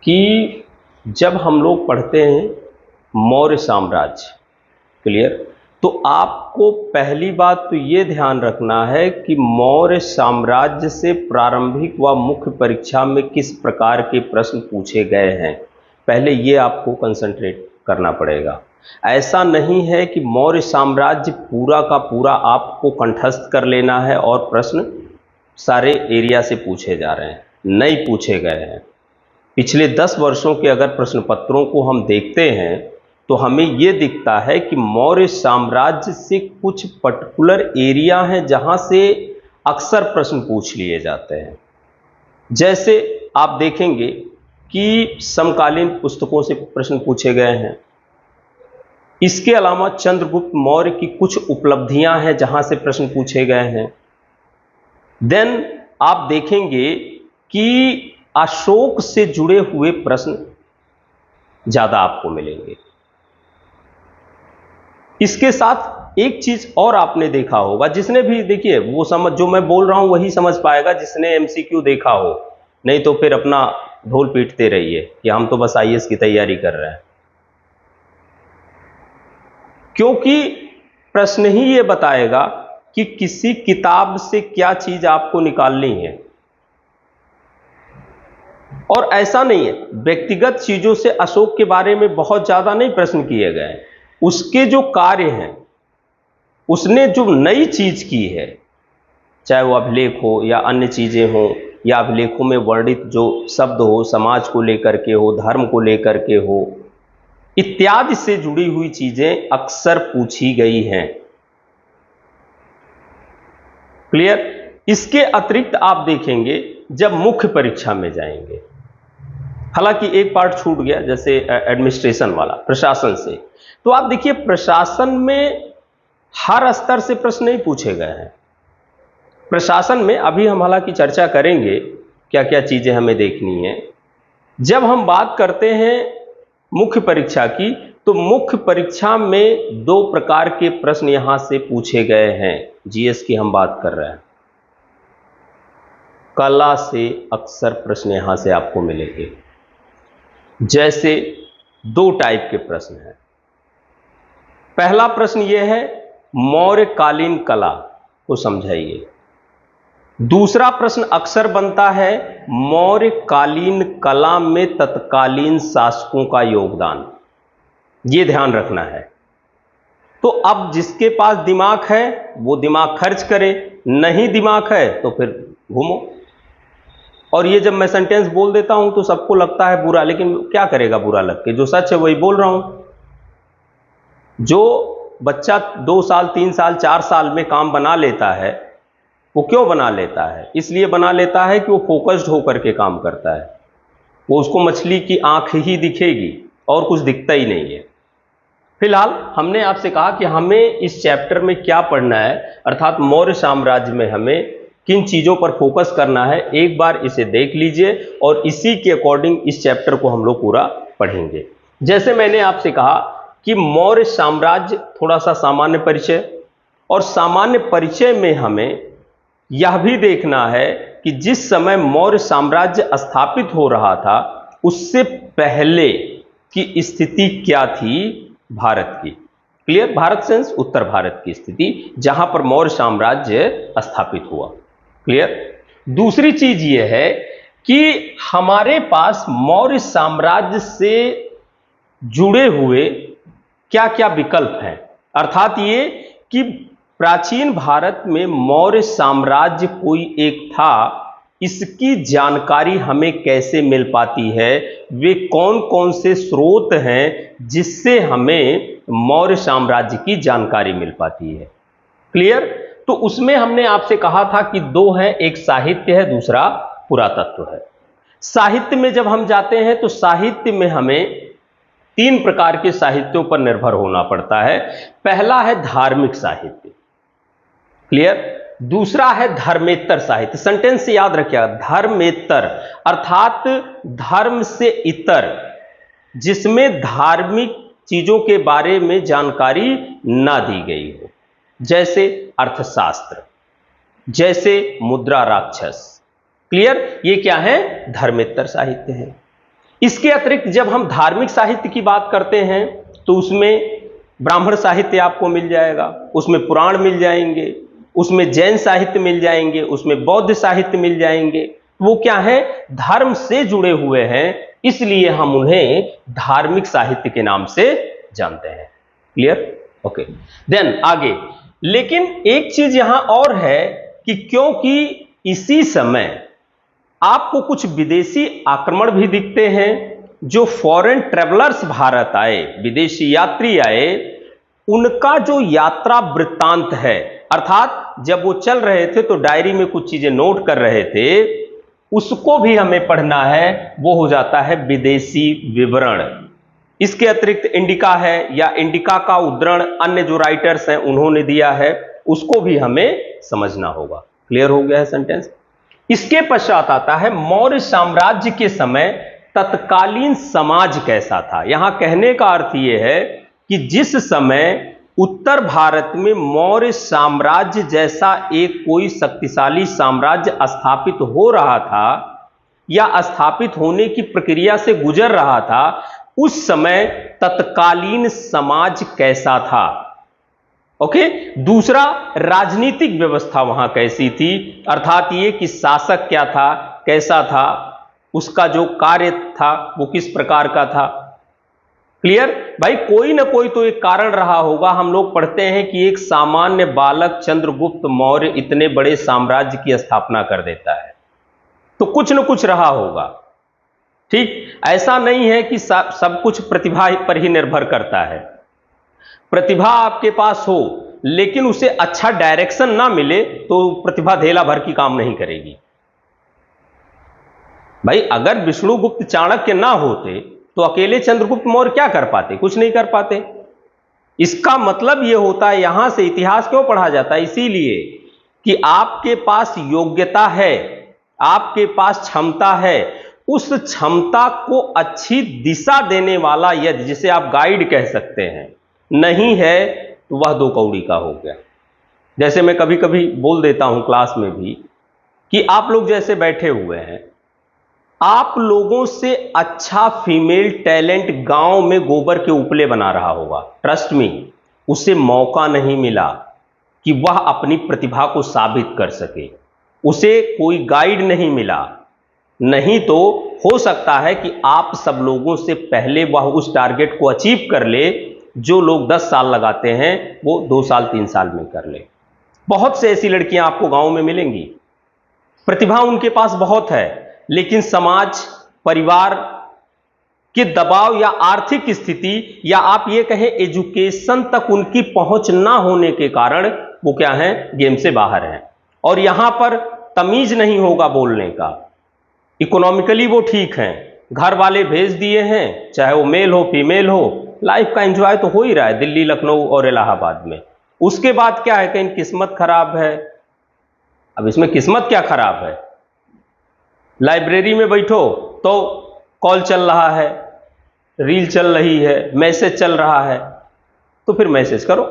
कि जब हम लोग पढ़ते हैं मौर्य साम्राज्य, क्लियर, तो आपको पहली बात तो ये ध्यान रखना है कि मौर्य साम्राज्य से प्रारंभिक व मुख्य परीक्षा में किस प्रकार के प्रश्न पूछे गए हैं, पहले ये आपको कंसंट्रेट करना पड़ेगा। ऐसा नहीं है कि मौर्य साम्राज्य पूरा का पूरा आपको कंठस्थ कर लेना है और प्रश्न सारे एरिया से पूछे जा रहे हैं, नहीं पूछे गए हैं। पिछले 10 वर्षों के अगर प्रश्न पत्रों को हम देखते हैं तो हमें यह दिखता है कि मौर्य साम्राज्य से कुछ पर्टिकुलर एरिया हैं जहां से अक्सर प्रश्न पूछ लिए जाते हैं। जैसे आप देखेंगे कि समकालीन पुस्तकों से प्रश्न पूछे गए हैं। इसके अलावा चंद्रगुप्त मौर्य की कुछ उपलब्धियां हैं जहां से प्रश्न पूछे गए हैं। देन आप देखेंगे कि अशोक से जुड़े हुए प्रश्न ज्यादा आपको मिलेंगे। इसके साथ एक चीज और आपने देखा होगा, जिसने भी, देखिए वो समझ, जो मैं बोल रहा हूं वही समझ पाएगा जिसने एमसीक्यू देखा हो, नहीं तो फिर अपना ढोल पीटते रहिए कि हम तो बस आईएएस की तैयारी कर रहे हैं। क्योंकि प्रश्न ही ये बताएगा कि किसी किताब से क्या चीज आपको निकालनी है। और ऐसा नहीं है, व्यक्तिगत चीजों से अशोक के बारे में बहुत ज्यादा नहीं प्रश्न किए गए, उसके जो कार्य हैं, उसने जो नई चीज की है, चाहे वो अभिलेख हो या अन्य चीजें हो या अभिलेखों में वर्णित जो शब्द हो, समाज को लेकर के हो, धर्म को लेकर के हो, इत्यादि से जुड़ी हुई चीजें अक्सर पूछी गई हैं। क्लियर। इसके अतिरिक्त आप देखेंगे जब मुख्य परीक्षा में जाएंगे, हालांकि एक पार्ट छूट गया जैसे एडमिनिस्ट्रेशन वाला, प्रशासन से, तो आप देखिए प्रशासन में हर स्तर से प्रश्न नहीं पूछे गए हैं। प्रशासन में अभी हम हालांकि चर्चा करेंगे क्या क्या चीजें हमें देखनी है। जब हम बात करते हैं मुख्य परीक्षा की, तो मुख्य परीक्षा में 2 प्रकार के प्रश्न यहां से पूछे गए हैं। जीएस की हम बात कर रहे हैं। कला से अक्सर प्रश्न यहां से आपको मिलेंगे। जैसे 2 टाइप के प्रश्न हैं। पहला प्रश्न यह है, मौर्यकालीन कला को समझाइए। दूसरा प्रश्न अक्सर बनता है, मौर्यकालीन कला में तत्कालीन शासकों का योगदान। यह ध्यान रखना है। तो अब जिसके पास दिमाग है वो दिमाग खर्च करे, नहीं दिमाग है तो फिर घूमो। और ये जब मैं सेंटेंस बोल देता हूं तो सबको लगता है बुरा, लेकिन क्या करेगा बुरा लग के, जो सच है वही बोल रहा हूं। जो बच्चा 2 साल 3 साल 4 साल में काम बना लेता है, वो क्यों बना लेता है? इसलिए बना लेता है कि वो फोकस्ड होकर के काम करता है। वो, उसको मछली की आंख ही दिखेगी और कुछ दिखता ही नहीं है। फिलहाल हमने आपसे कहा कि हमें इस चैप्टर में क्या पढ़ना है, अर्थात मौर्य साम्राज्य में हमें किन चीजों पर फोकस करना है। एक बार इसे देख लीजिए और इसी के अकॉर्डिंग इस चैप्टर को हम लोग पूरा पढ़ेंगे। जैसे मैंने आपसे कहा कि मौर्य साम्राज्य थोड़ा सा सामान्य परिचय, और सामान्य परिचय में हमें यह भी देखना है कि जिस समय मौर्य साम्राज्य स्थापित हो रहा था उससे पहले की स्थिति क्या थी भारत की। क्लियर। भारत सेंस उत्तर भारत की स्थिति, जहां पर मौर्य साम्राज्य स्थापित हुआ। क्लियर। दूसरी चीज यह है कि हमारे पास मौर्य साम्राज्य से जुड़े हुए क्या क्या विकल्प हैं, अर्थात ये कि प्राचीन भारत में मौर्य साम्राज्य कोई एक था, इसकी जानकारी हमें कैसे मिल पाती है, वे कौन कौन से स्रोत हैं जिससे हमें मौर्य साम्राज्य की जानकारी मिल पाती है। क्लियर। तो उसमें हमने आपसे कहा था कि 2 है, एक साहित्य है, दूसरा पुरातत्व है। साहित्य में जब हम जाते हैं तो साहित्य में हमें 3 प्रकार के साहित्यों पर निर्भर होना पड़ता है। पहला है धार्मिक साहित्य। क्लियर। दूसरा है धर्मेतर साहित्य। सेंटेंस से याद रखिएगा, धर्मेतर अर्थात धर्म से इतर, जिसमें धार्मिक चीजों के बारे में जानकारी ना दी गई हो, जैसे अर्थशास्त्र, जैसे मुद्रा राक्षस। क्लियर। ये क्या है? धर्मेतर साहित्य है। इसके अतिरिक्त जब हम धार्मिक साहित्य की बात करते हैं तो उसमें ब्राह्मण साहित्य आपको मिल जाएगा, उसमें पुराण मिल जाएंगे, उसमें जैन साहित्य मिल जाएंगे, उसमें बौद्ध साहित्य मिल जाएंगे। वो क्या है, धर्म से जुड़े हुए हैं, इसलिए हम उन्हें धार्मिक साहित्य के नाम से जानते हैं। क्लियर? ओके, देन आगे। लेकिन एक चीज यहां और है कि क्योंकि इसी समय आपको कुछ विदेशी आक्रमण भी दिखते हैं, जो फॉरेन ट्रेवलर्स भारत आए, विदेशी यात्री आए, उनका जो यात्रा वृत्तांत है, अर्थात जब वो चल रहे थे तो डायरी में कुछ चीजें नोट कर रहे थे, उसको भी हमें पढ़ना है, वो हो जाता है विदेशी विवरण। इसके अतिरिक्त इंडिका है, या इंडिका का उद्धरण अन्य जो राइटर्स हैं उन्होंने दिया है, उसको भी हमें समझना होगा। क्लियर हो गया है सेंटेंस? इसके पश्चात आता है मौर्य साम्राज्य के समय तत्कालीन समाज कैसा था। यहां कहने का अर्थ यह है कि जिस समय उत्तर भारत में मौर्य साम्राज्य जैसा एक कोई शक्तिशाली साम्राज्य स्थापित हो रहा था या स्थापित होने की प्रक्रिया से गुजर रहा था, उस समय तत्कालीन समाज कैसा था। ओके, दूसरा, राजनीतिक व्यवस्था वहां कैसी थी, अर्थात ये कि शासक क्या था, कैसा था, उसका जो कार्य था वो किस प्रकार का था। क्लियर भाई? कोई ना कोई तो एक कारण रहा होगा। हम लोग पढ़ते हैं कि एक सामान्य बालक चंद्रगुप्त मौर्य इतने बड़े साम्राज्य की स्थापना कर देता है, तो कुछ न कुछ रहा होगा। ठीक, ऐसा नहीं है कि सब कुछ प्रतिभा पर ही निर्भर करता है। प्रतिभा आपके पास हो लेकिन उसे अच्छा डायरेक्शन ना मिले तो प्रतिभा धेला भर की काम नहीं करेगी। भाई अगर विष्णुगुप्त चाणक्य ना होते तो अकेले चंद्रगुप्त मौर्य क्या कर पाते? कुछ नहीं कर पाते। इसका मतलब यह होता है, यहां से इतिहास क्यों पढ़ा जाता है? इसीलिए कि आपके पास योग्यता है, आपके पास क्षमता है, उस क्षमता को अच्छी दिशा देने वाला यदि, जिसे आप गाइड कह सकते हैं, नहीं है तो वह दो कौड़ी का हो गया। जैसे मैं कभी कभी बोल देता हूं क्लास में भी कि आप लोग जैसे बैठे हुए हैं, आप लोगों से अच्छा फीमेल टैलेंट गांव में गोबर के उपले बना रहा होगा, ट्रस्ट मी, उसे मौका नहीं मिला कि वह अपनी प्रतिभा को साबित कर सके, उसे कोई गाइड नहीं मिला। नहीं तो हो सकता है कि आप सब लोगों से पहले वह उस टारगेट को अचीव कर ले जो लोग 10 साल लगाते हैं वो 2 साल 3 साल में कर ले। बहुत से ऐसी लड़कियां आपको गांव में मिलेंगी, प्रतिभा उनके पास बहुत है, लेकिन समाज, परिवार के दबाव या आर्थिक स्थिति, या आप ये कहें एजुकेशन तक उनकी पहुंच ना होने के कारण वो क्या है, गेम से बाहर हैं। और यहां पर तमीज नहीं होगा बोलने का। इकोनॉमिकली वो ठीक हैं, घर वाले भेज दिए हैं, चाहे वो मेल हो फीमेल हो, लाइफ का एंजॉय तो हो ही रहा है दिल्ली, लखनऊ और इलाहाबाद में। उसके बाद क्या है, कहीं किस्मत खराब है। अब इसमें किस्मत क्या खराब है? लाइब्रेरी में बैठो तो कॉल चल रहा है, रील चल रही है, मैसेज चल रहा है, तो फिर मैसेज करो।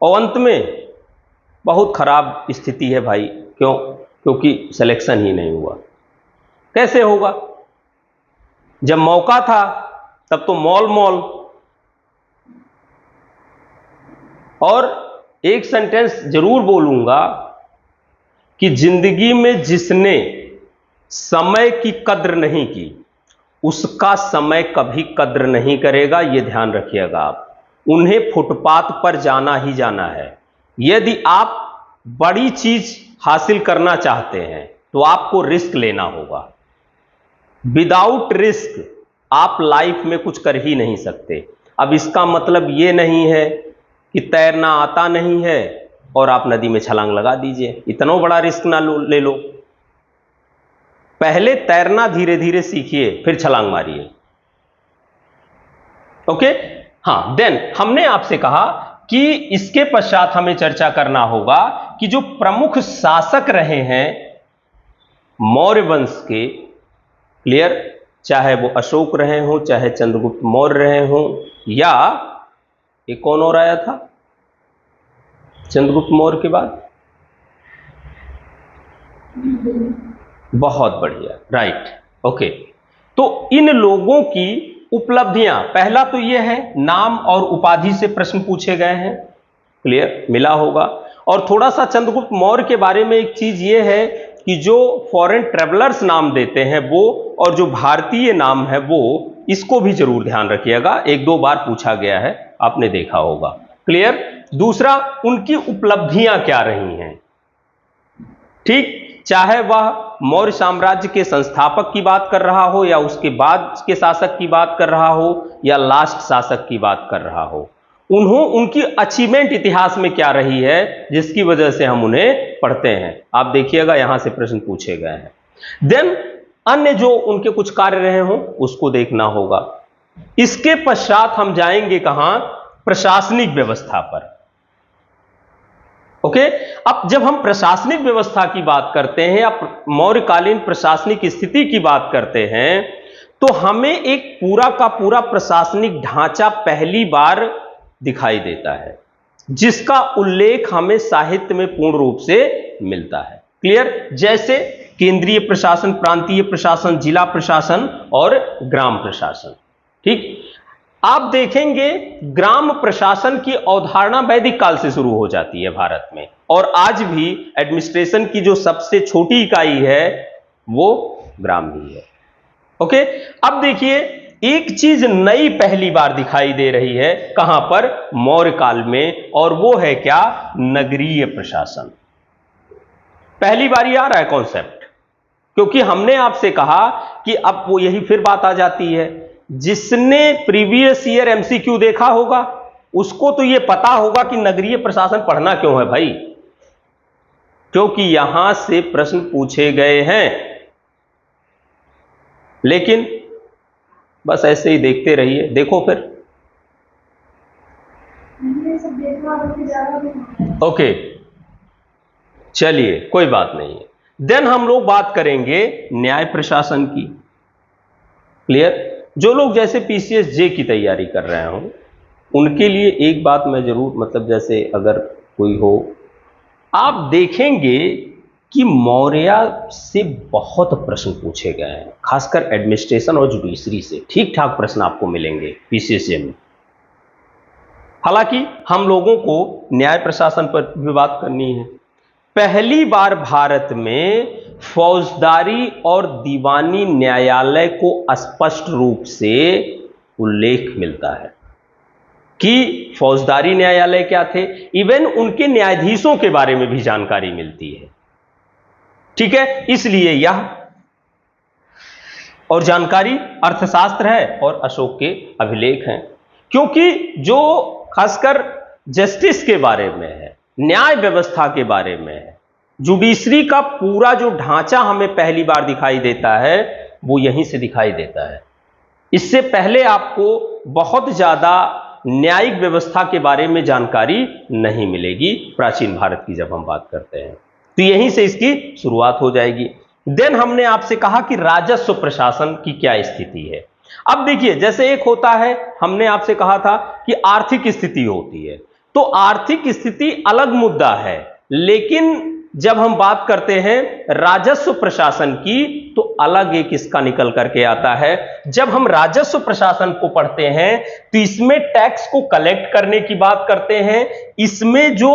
और अंत में बहुत खराब स्थिति है भाई। क्यों? क्योंकि सिलेक्शन ही नहीं हुआ। कैसे होगा? जब मौका था तब तो मॉल मॉल। और एक सेंटेंस जरूर बोलूंगा कि जिंदगी में जिसने समय की कद्र नहीं की उसका समय कभी कद्र नहीं करेगा, यह ध्यान रखिएगा आप। उन्हें फुटपाथ पर जाना ही जाना है। यदि आप बड़ी चीज हासिल करना चाहते हैं तो आपको रिस्क लेना होगा। विदाउट रिस्क आप लाइफ में कुछ कर ही नहीं सकते। अब इसका मतलब यह नहीं है कि तैरना आता नहीं है और आप नदी में छलांग लगा दीजिए, इतना बड़ा रिस्क ना ले लो। पहले तैरना धीरे धीरे सीखिए, फिर छलांग मारिए। ओके, हां। देन हमने आपसे कहा कि इसके पश्चात हमें चर्चा करना होगा कि जो प्रमुख शासक रहे हैं मौर्य वंश के, क्लियर, चाहे वो अशोक रहे हों, चाहे चंद्रगुप्त मौर्य रहे हों, या एक कौन और आया था चंद्रगुप्त मौर्य के बाद? बहुत बढ़िया, राइट। ओके, तो इन लोगों की उपलब्धियां, पहला तो यह है नाम और उपाधि से प्रश्न पूछे गए हैं, क्लियर, मिला होगा। और थोड़ा सा चंद्रगुप्त मौर्य के बारे में एक चीज यह है कि जो फॉरेन ट्रेवलर्स नाम देते हैं वो, और जो भारतीय नाम है वो, इसको भी जरूर ध्यान रखिएगा, एक दो बार पूछा गया है, आपने देखा होगा, क्लियर। दूसरा, उनकी उपलब्धियां क्या रही हैं, ठीक, चाहे वह मौर्य साम्राज्य के संस्थापक की बात कर रहा हो, या उसके बाद के शासक की बात कर रहा हो, या लास्ट शासक की बात कर रहा हो, उनकी अचीवमेंट इतिहास में क्या रही है जिसकी वजह से हम उन्हें पढ़ते हैं। आप देखिएगा यहां से प्रश्न पूछे गए हैं। देन अन्य जो उनके कुछ कार्य रहे हों उसको देखना होगा। इसके पश्चात हम जाएंगे कहां, प्रशासनिक व्यवस्था पर। ओके, अब जब हम प्रशासनिक व्यवस्था की बात करते हैं या मौर्यकालीन प्रशासनिक स्थिति की बात करते हैं, तो हमें एक पूरा का पूरा प्रशासनिक ढांचा पहली बार दिखाई देता है, जिसका उल्लेख हमें साहित्य में पूर्ण रूप से मिलता है, क्लियर। जैसे केंद्रीय प्रशासन, प्रांतीय प्रशासन, जिला प्रशासन और ग्राम प्रशासन, ठीक। आप देखेंगे ग्राम प्रशासन की अवधारणा वैदिक काल से शुरू हो जाती है भारत में, और आज भी एडमिनिस्ट्रेशन की जो सबसे छोटी इकाई है वो ग्राम ही है। ओके, अब देखिए एक चीज नई पहली बार दिखाई दे रही है, कहां पर, मौर्य काल में, और वो है क्या, नगरीय प्रशासन। पहली बार ही आ रहा है कॉन्सेप्ट, क्योंकि हमने आपसे कहा कि अब वो यही फिर बात आ जाती है, जिसने प्रीवियस ईयर एमसीक्यू देखा होगा उसको तो ये पता होगा कि नगरीय प्रशासन पढ़ना क्यों है भाई, क्योंकि यहां से प्रश्न पूछे गए हैं। लेकिन बस ऐसे ही देखते रहिए, देखो फिर। ओके, चलिए कोई बात नहीं है। देन हम लोग बात करेंगे न्याय प्रशासन की, क्लियर। जो लोग जैसे पीसीएस जे की तैयारी कर रहे हो उनके लिए एक बात मैं जरूर, मतलब जैसे अगर कोई हो, आप देखेंगे कि मौर्य से बहुत प्रश्न पूछे गए हैं, खासकर एडमिनिस्ट्रेशन और जुडिशरी से ठीक ठाक प्रश्न आपको मिलेंगे पीसीएस में। हालांकि हम लोगों को न्याय प्रशासन पर भी बात करनी है। पहली बार भारत में फौजदारी और दीवानी न्यायालय को स्पष्ट रूप से उल्लेख मिलता है कि फौजदारी न्यायालय क्या थे, इवन उनके न्यायाधीशों के बारे में भी जानकारी मिलती है, ठीक है। इसलिए यह और जानकारी अर्थशास्त्र है और अशोक के अभिलेख हैं, क्योंकि जो खासकर जस्टिस के बारे में है, न्याय व्यवस्था के बारे में है, जुडिशरी का पूरा जो ढांचा हमें पहली बार दिखाई देता है वो यहीं से दिखाई देता है। इससे पहले आपको बहुत ज्यादा न्यायिक व्यवस्था के बारे में जानकारी नहीं मिलेगी प्राचीन भारत की जब हम बात करते हैं, तो यहीं से इसकी शुरुआत हो जाएगी। देन हमने आपसे कहा कि राजस्व प्रशासन की क्या स्थिति है। अब देखिए, जैसे एक होता है, हमने आपसे कहा था कि आर्थिक स्थिति होती है, तो आर्थिक स्थिति अलग मुद्दा है, लेकिन जब हम बात करते हैं राजस्व प्रशासन की तो अलग एक इसका निकल करके आता है। जब हम राजस्व प्रशासन को पढ़ते हैं तो इसमें टैक्स को कलेक्ट करने की बात करते हैं, इसमें जो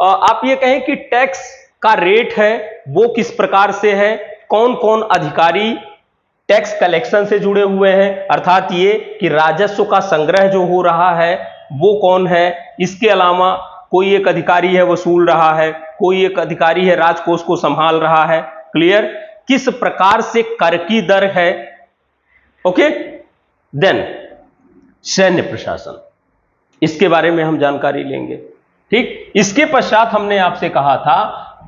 आप ये कहें कि टैक्स का रेट है वो किस प्रकार से है, कौन कौन अधिकारी टैक्स कलेक्शन से जुड़े हुए हैं, अर्थात ये कि राजस्व का संग्रह जो हो रहा है वो कौन है, इसके अलावा कोई एक अधिकारी है वसूल रहा है, कोई एक अधिकारी है राजकोष को संभाल रहा है, क्लियर, किस प्रकार से कर की दर है। ओके, देन सैन्य प्रशासन, इसके बारे में हम जानकारी लेंगे, ठीक। इसके पश्चात हमने आपसे कहा था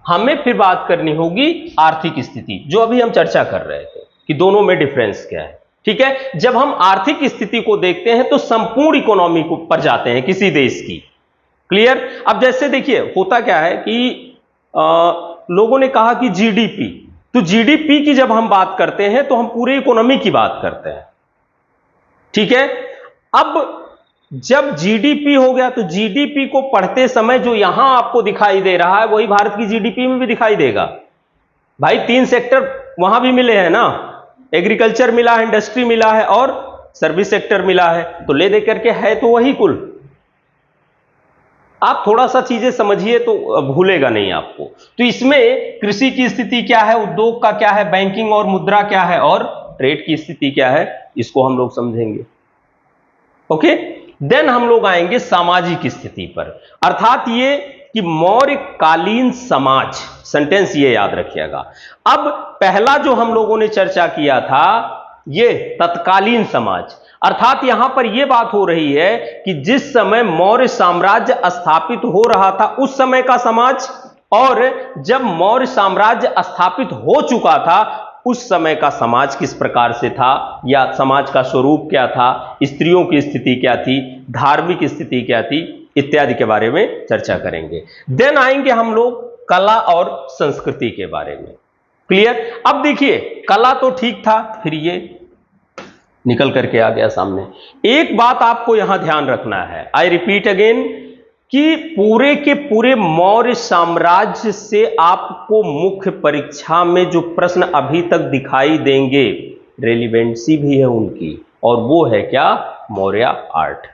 हमें फिर बात करनी होगी आर्थिक स्थिति, जो अभी हम चर्चा कर रहे थे कि दोनों में डिफरेंस क्या है, ठीक है। जब हम आर्थिक स्थिति को देखते हैं तो संपूर्ण इकोनॉमी को पर जाते हैं किसी देश की, क्लियर। अब जैसे देखिए होता क्या है कि लोगों ने कहा कि जीडीपी, तो जीडीपी की जब हम बात करते हैं तो हम पूरे इकोनॉमी की बात करते हैं, ठीक है। अब जब जीडीपी हो गया तो जीडीपी को पढ़ते समय जो यहां आपको दिखाई दे रहा है वही भारत की जीडीपी में भी दिखाई देगा भाई, 3 सेक्टर वहां भी मिले हैं ना, एग्रीकल्चर मिला है, इंडस्ट्री मिला है और सर्विस सेक्टर मिला है, तो ले दे करके है तो वही कुल। आप थोड़ा सा चीजें समझिए तो भूलेगा नहीं आपको। तो इसमें कृषि की स्थिति क्या है, उद्योग का क्या है, बैंकिंग और मुद्रा क्या है, और ट्रेड की स्थिति क्या है, इसको हम लोग समझेंगे। ओके, देन हम लोग आएंगे सामाजिक स्थिति पर, अर्थात ये कि मौर्यकालीन समाज, सेंटेंस ये याद रखिएगा। अब पहला जो हम लोगों ने चर्चा किया था ये तत्कालीन समाज, अर्थात यहां पर यह बात हो रही है कि जिस समय मौर्य साम्राज्य स्थापित हो रहा था उस समय का समाज, और जब मौर्य साम्राज्य स्थापित हो चुका था उस समय का समाज किस प्रकार से था, या समाज का स्वरूप क्या था, स्त्रियों की स्थिति क्या थी, धार्मिक स्थिति क्या थी, इत्यादि के बारे में चर्चा करेंगे। देन आएंगे हम लोग कला और संस्कृति के बारे में। क्लियर? अब देखिए, कला तो ठीक था, फिर ये निकल करके आ गया सामने। एक बात आपको यहां ध्यान रखना है, आई रिपीट अगेन, कि पूरे के पूरे मौर्य साम्राज्य से आपको मुख्य परीक्षा में जो प्रश्न अभी तक दिखाई देंगे रेलिवेंसी भी है उनकी, और वो है क्या, मौर्य आर्ट।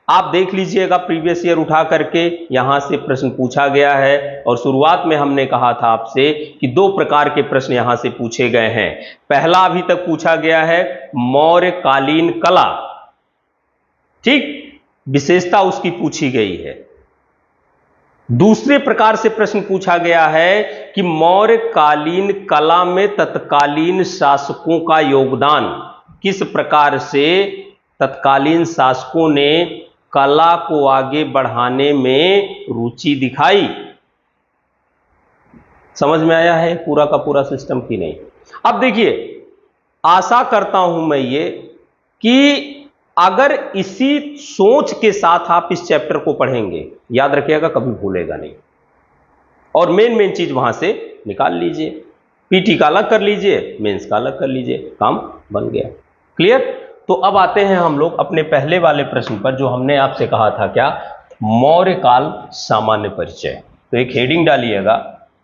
आप देख लीजिएगा प्रीवियस ईयर उठा करके यहां से प्रश्न पूछा गया है, और शुरुआत में हमने कहा था आपसे कि दो प्रकार के प्रश्न यहां से पूछे गए हैं। पहला अभी तक पूछा गया है मौर्यकालीन कला, ठीक, विशेषता उसकी पूछी गई है। दूसरे प्रकार से प्रश्न पूछा गया है कि मौर्यकालीन कला में तत्कालीन शासकों का योगदान, किस प्रकार से तत्कालीन शासकों ने कला को आगे बढ़ाने में रुचि दिखाई। समझ में आया है पूरा का पूरा सिस्टम कि नहीं? अब देखिए, आशा करता हूं मैं ये कि अगर इसी सोच के साथ आप इस चैप्टर को पढ़ेंगे, याद रखिएगा कभी भूलेगा नहीं, और मेन चीज वहां से निकाल लीजिए, पीटी का अलग कर लीजिए, मेंस का अलग कर लीजिए, काम बन गया। क्लियर? तो अब आते हैं हम लोग अपने पहले वाले प्रश्न पर, जो हमने आपसे कहा था क्या, मौर्यकाल सामान्य परिचय। तो एक हेडिंग डालिएगा,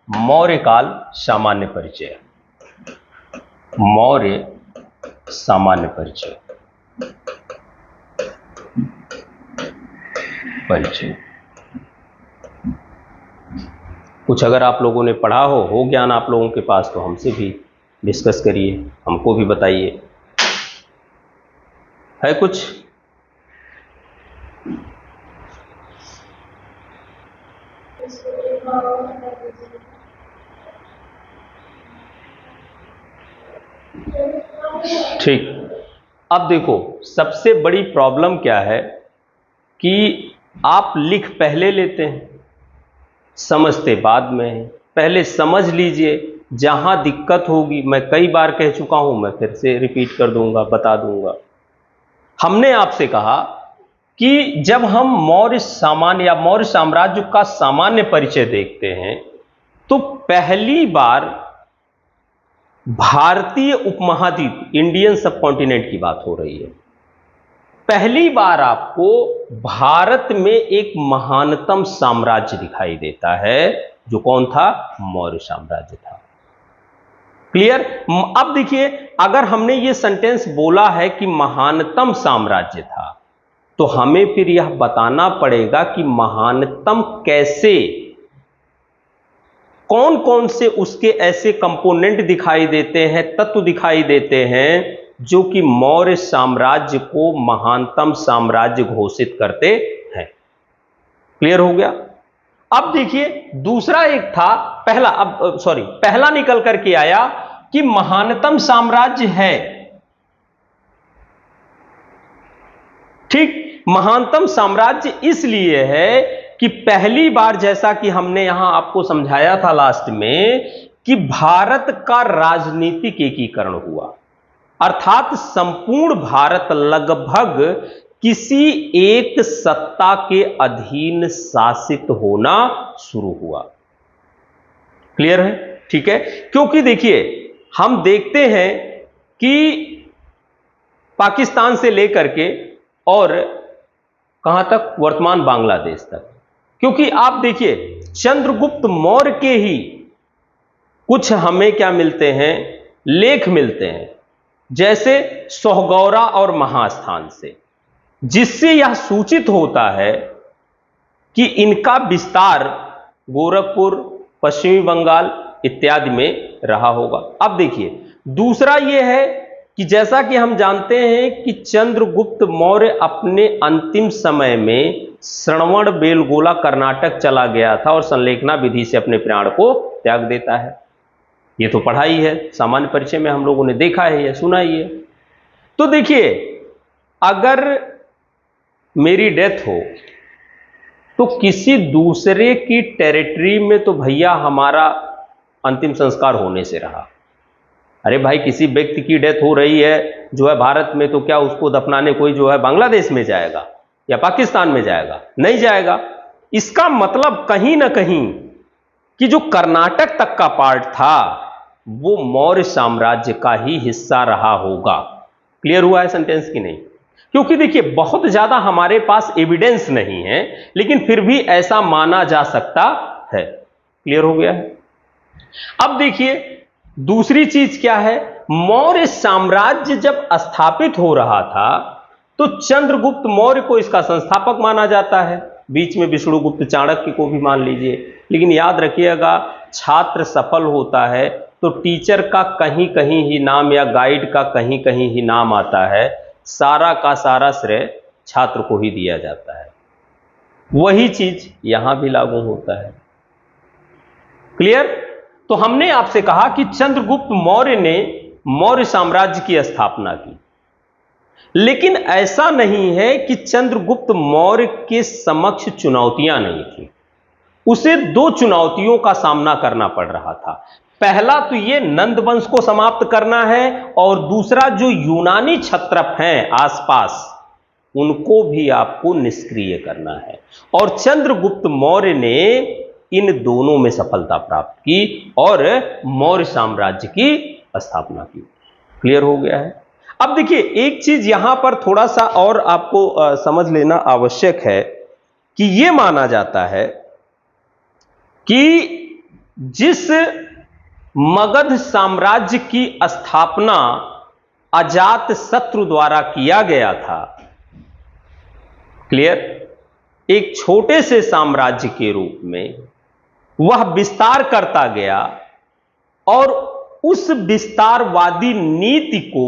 मौर्यकाल सामान्य परिचय, मौर्य सामान्य परिचय, परिचय। कुछ अगर आप लोगों ने पढ़ा हो ज्ञान आप लोगों के पास, तो हमसे भी डिस्कस करिए, हमको भी बताइए, है कुछ? ठीक। अब देखो, सबसे बड़ी प्रॉब्लम क्या है कि आप लिख पहले लेते हैं, समझते बाद में है। पहले समझ लीजिए, जहां दिक्कत होगी, मैं कई बार कह चुका हूं, मैं फिर से रिपीट कर दूंगा, बता दूंगा। हमने आपसे कहा कि जब हम मौर्य सामान्य या मौर्य साम्राज्य का सामान्य परिचय देखते हैं, तो पहली बार भारतीय उपमहाद्वीप, इंडियन सबकॉन्टिनेंट की बात हो रही है, पहली बार आपको भारत में एक महानतम साम्राज्य दिखाई देता है, जो कौन था, मौर्य साम्राज्य था। क्लियर? अब देखिए, अगर हमने ये सेंटेंस बोला है कि महानतम साम्राज्य था, तो हमें फिर यह बताना पड़ेगा कि महानतम कैसे, कौन कौन से उसके ऐसे कंपोनेंट दिखाई देते हैं, तत्व दिखाई देते हैं, जो कि मौर्य साम्राज्य को महानतम साम्राज्य घोषित करते हैं। क्लियर हो गया? अब देखिए, दूसरा एक था पहला, पहला निकल करके आया कि महानतम साम्राज्य है, ठीक। महानतम साम्राज्य इसलिए है कि पहली बार, जैसा कि हमने यहां आपको समझाया था लास्ट में, कि भारत का राजनीतिक एकीकरण हुआ, अर्थात संपूर्ण भारत लगभग किसी एक सत्ता के अधीन शासित होना शुरू हुआ। क्लियर है? ठीक है। क्योंकि देखिए, हम देखते हैं कि पाकिस्तान से लेकर के और कहां तक, वर्तमान बांग्लादेश तक, क्योंकि आप देखिए चंद्रगुप्त मौर्य के ही कुछ हमें क्या मिलते हैं, लेख मिलते हैं, जैसे सोहगौरा और महास्थान से, जिससे यह सूचित होता है कि इनका विस्तार गोरखपुर, पश्चिमी बंगाल इत्यादि में रहा होगा। अब देखिए दूसरा यह है कि जैसा कि हम जानते हैं कि चंद्रगुप्त मौर्य अपने अंतिम समय में श्रवण बेलगोला कर्नाटक चला गया था और संलेखना विधि से अपने प्राण को त्याग देता है। ये तो पढ़ाई है, सामान्य परिचय में हम लोगों ने देखा है, यह सुना ही है। तो देखिए अगर मेरी डेथ हो तो किसी दूसरे की टेरिटरी में तो भैया हमारा अंतिम संस्कार होने से रहा। अरे भाई किसी व्यक्ति की डेथ हो रही है जो है भारत में, तो क्या उसको दफनाने कोई जो है बांग्लादेश में जाएगा या पाकिस्तान में जाएगा? नहीं जाएगा। इसका मतलब कहीं ना कहीं कि जो कर्नाटक तक का पार्ट था वो मौर्य साम्राज्य का ही हिस्सा रहा होगा। क्लियर हुआ है सेंटेंस की नहीं? क्योंकि देखिए बहुत ज्यादा हमारे पास एविडेंस नहीं है, लेकिन फिर भी ऐसा माना जा सकता है। क्लियर हो गया है? अब देखिए दूसरी चीज क्या है, मौर्य साम्राज्य जब स्थापित हो रहा था तो चंद्रगुप्त मौर्य को इसका संस्थापक माना जाता है, बीच में विष्णुगुप्त चाणक्य को भी मान लीजिए। लेकिन याद रखिएगा छात्र सफल होता है तो टीचर का कहीं कहीं ही नाम या गाइड का कहीं कहीं ही नाम आता है, सारा का सारा श्रेय छात्र को ही दिया जाता है। वही चीज यहां भी लागू होता है। क्लियर? तो हमने आपसे कहा कि चंद्रगुप्त मौर्य ने मौर्य साम्राज्य की स्थापना की, लेकिन ऐसा नहीं है कि चंद्रगुप्त मौर्य के समक्ष चुनौतियां नहीं थी। उसे दो चुनौतियों का सामना करना पड़ रहा था। पहला तो ये नंद वंश को समाप्त करना है और दूसरा जो यूनानी क्षत्रप हैं आसपास उनको भी आपको निष्क्रिय करना है। और चंद्रगुप्त मौर्य ने इन दोनों में सफलता प्राप्त की और मौर्य साम्राज्य की स्थापना की। क्लियर हो गया है? अब देखिए एक चीज यहां पर थोड़ा सा और आपको समझ लेना आवश्यक है कि यह माना जाता है कि जिस मगध साम्राज्य की स्थापना अजात शत्रु द्वारा किया गया था, क्लियर, एक छोटे से साम्राज्य के रूप में वह विस्तार करता गया और उस विस्तारवादी नीति को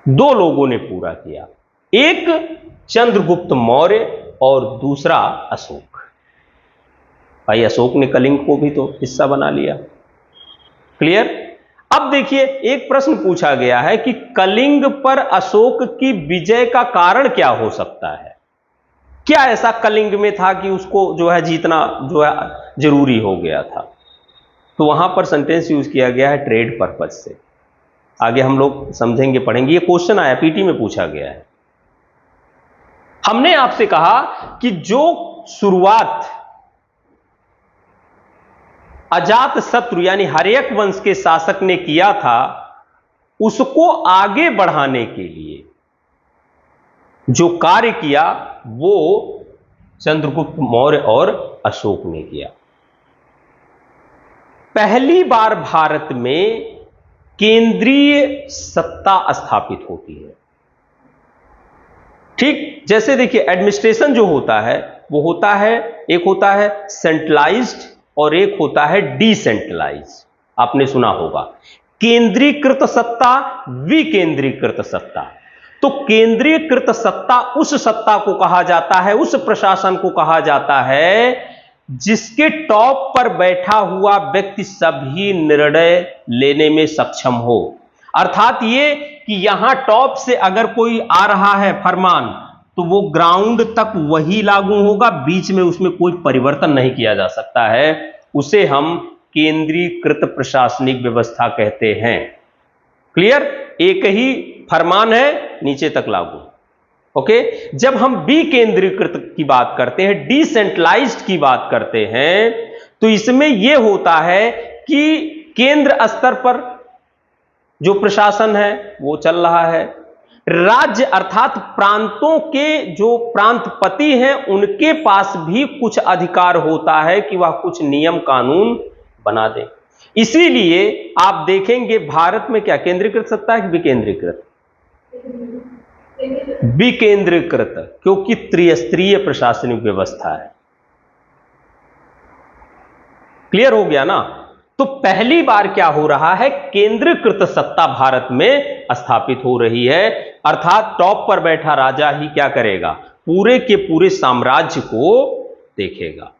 दो लोगों ने पूरा किया, एक चंद्रगुप्त मौर्य और दूसरा अशोक। भाई अशोक ने कलिंग को भी तो हिस्सा बना लिया। क्लियर? अब देखिए एक प्रश्न पूछा गया है कि कलिंग पर अशोक की विजय का कारण क्या हो सकता है? क्या ऐसा कलिंग में था कि उसको जो है जीतना जो है जरूरी हो गया था? तो वहां पर सेंटेंस यूज किया गया है ट्रेड पर्पज से। आगे हम लोग समझेंगे, पढ़ेंगे। ये क्वेश्चन आया, पीटी में पूछा गया है। हमने आपसे कहा कि जो शुरुआत अजात शत्रु यानी हर्यक वंश के शासक ने किया था उसको आगे बढ़ाने के लिए जो कार्य किया वो चंद्रगुप्त मौर्य और अशोक ने किया। पहली बार भारत में केंद्रीय सत्ता स्थापित होती है। ठीक जैसे देखिए एडमिनिस्ट्रेशन जो होता है वो होता है, एक होता है सेंट्रलाइज्ड और एक होता है डिसेंट्रलाइज्ड। आपने सुना होगा केंद्रीकृत सत्ता, विकेंद्रीकृत सत्ता। तो केंद्रीकृत सत्ता उस सत्ता को कहा जाता है, उस प्रशासन को कहा जाता है जिसके टॉप पर बैठा हुआ व्यक्ति सभी निर्णय लेने में सक्षम हो। अर्थात ये कि यहां टॉप से अगर कोई आ रहा है फरमान तो वो ग्राउंड तक वही लागू होगा, बीच में उसमें कोई परिवर्तन नहीं किया जा सकता है। उसे हम केंद्रीकृत प्रशासनिक व्यवस्था कहते हैं। क्लियर? एक ही फरमान है, नीचे तक लागू। ओके? जब हम विकेंद्रीकृत की बात करते हैं, डिसेंट्रलाइज्ड की बात करते हैं, तो इसमें यह होता है कि केंद्र स्तर पर जो प्रशासन है वो चल रहा है, राज्य अर्थात प्रांतों के जो प्रांतपति हैं उनके पास भी कुछ अधिकार होता है कि वह कुछ नियम कानून बना दे। इसीलिए आप देखेंगे भारत में क्या केंद्रीकृत सत्ता है कि विकेंद्रीकृत? विकेंद्रीकृत, क्योंकि त्रिस्तरीय प्रशासनिक व्यवस्था है। क्लियर हो गया ना? तो पहली बार क्या हो रहा है, केंद्रीकृत सत्ता भारत में स्थापित हो रही है, अर्थात टॉप पर बैठा राजा ही क्या करेगा, पूरे के पूरे साम्राज्य को देखेगा।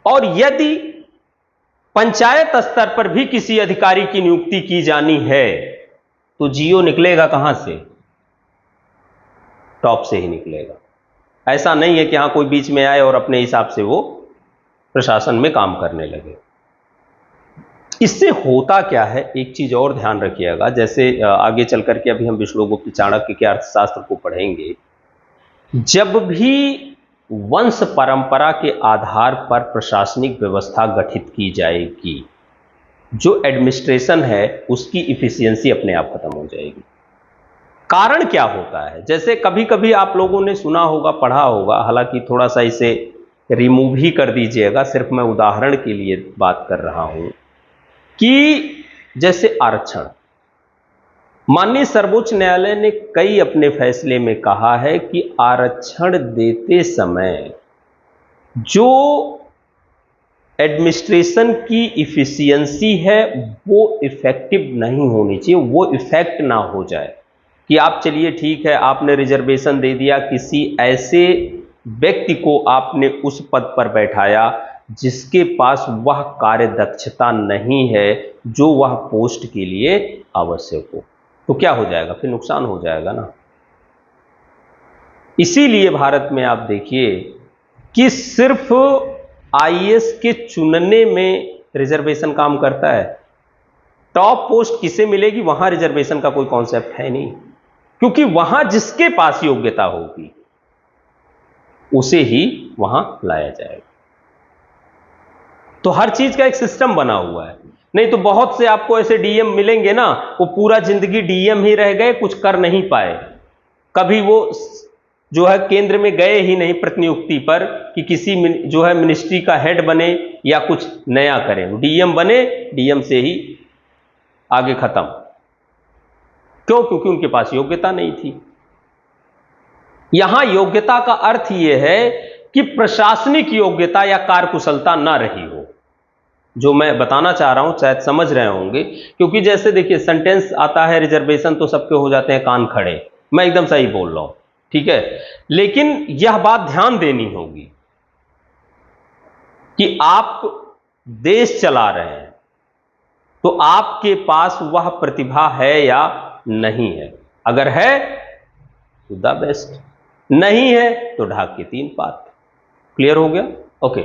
और यदि पंचायत स्तर पर भी किसी अधिकारी की नियुक्ति की जानी है तो जीओ निकलेगा कहां से? टॉप से ही निकलेगा। ऐसा नहीं है कि हां कोई बीच में आए और अपने हिसाब से वो प्रशासन में काम करने लगे। इससे होता क्या है, एक चीज और ध्यान रखिएगा, जैसे आगे चल करके अभी हम विष्णुगुप्त चाणक्य के अर्थशास्त्र को पढ़ेंगे, जब भी वंश परंपरा के आधार पर प्रशासनिक व्यवस्था गठित की जाएगी, जो एडमिनिस्ट्रेशन है उसकी इफिशियंसी अपने आप खत्म हो जाएगी। कारण क्या होता है, जैसे कभी कभी आप लोगों ने सुना होगा, पढ़ा होगा, हालांकि थोड़ा सा इसे रिमूव ही कर दीजिएगा, सिर्फ मैं उदाहरण के लिए बात कर रहा हूं कि जैसे आरक्षण, माननीय सर्वोच्च न्यायालय ने कई अपने फैसले में कहा है कि आरक्षण देते समय जो एडमिनिस्ट्रेशन की इफिशियंसी है वो इफेक्टिव नहीं होनी चाहिए, वो इफेक्ट ना हो जाए कि आप चलिए ठीक है आपने रिजर्वेशन दे दिया, किसी ऐसे व्यक्ति को आपने उस पद पर बैठाया जिसके पास वह कार्य दक्षता नहीं है जो वह पोस्ट के लिए आवश्यक हो, तो क्या हो जाएगा, फिर नुकसान हो जाएगा ना। इसीलिए भारत में आप देखिए कि सिर्फ आईएएस के चुनने में रिजर्वेशन काम करता है, टॉप पोस्ट किसे मिलेगी वहां रिजर्वेशन का कोई कॉन्सेप्ट है नहीं, क्योंकि वहां जिसके पास योग्यता होगी उसे ही वहां लाया जाएगा। तो हर चीज का एक सिस्टम बना हुआ है, नहीं तो बहुत से आपको ऐसे डीएम मिलेंगे ना, वो पूरा जिंदगी डीएम ही रह गए, कुछ कर नहीं पाए, कभी वो जो है केंद्र में गए ही नहीं प्रतिनियुक्ति पर कि किसी जो है मिनिस्ट्री का हेड बने या कुछ नया करें, डीएम बने, डीएम से ही आगे खत्म। क्यों? क्योंकि उनके पास योग्यता नहीं थी। यहां योग्यता का अर्थ यह है कि प्रशासनिक योग्यता या कार्यकुशलता ना रही हो। जो मैं बताना चाह रहा हूं शायद समझ रहे होंगे, क्योंकि जैसे देखिए सेंटेंस आता है रिजर्वेशन तो सबके हो जाते हैं कान खड़े, मैं एकदम सही बोल रहा हूं, ठीक है, लेकिन यह बात ध्यान देनी होगी कि आप देश चला रहे हैं तो आपके पास वह प्रतिभा है या नहीं है, अगर है तो द बेस्ट, नहीं है तो ढाक के 3 पात। क्लियर हो गया? ओके।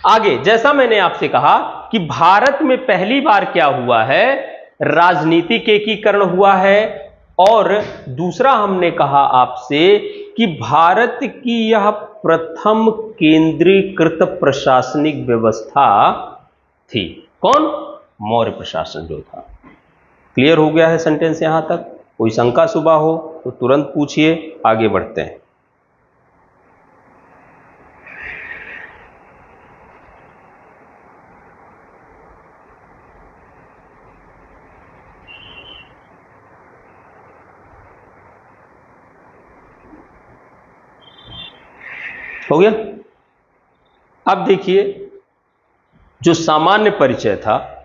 आगे जैसा मैंने आपसे कहा कि भारत में पहली बार क्या हुआ है, राजनीतिक एकीकरण हुआ है, और दूसरा हमने कहा आपसे कि भारत की यह प्रथम केंद्रीकृत प्रशासनिक व्यवस्था थी। कौन? मौर्य प्रशासन जो था। क्लियर हो गया है सेंटेंस यहां तक? कोई शंका सुबह हो तो तुरंत पूछिए, आगे बढ़ते हैं। हो गया? अब देखिए जो सामान्य परिचय था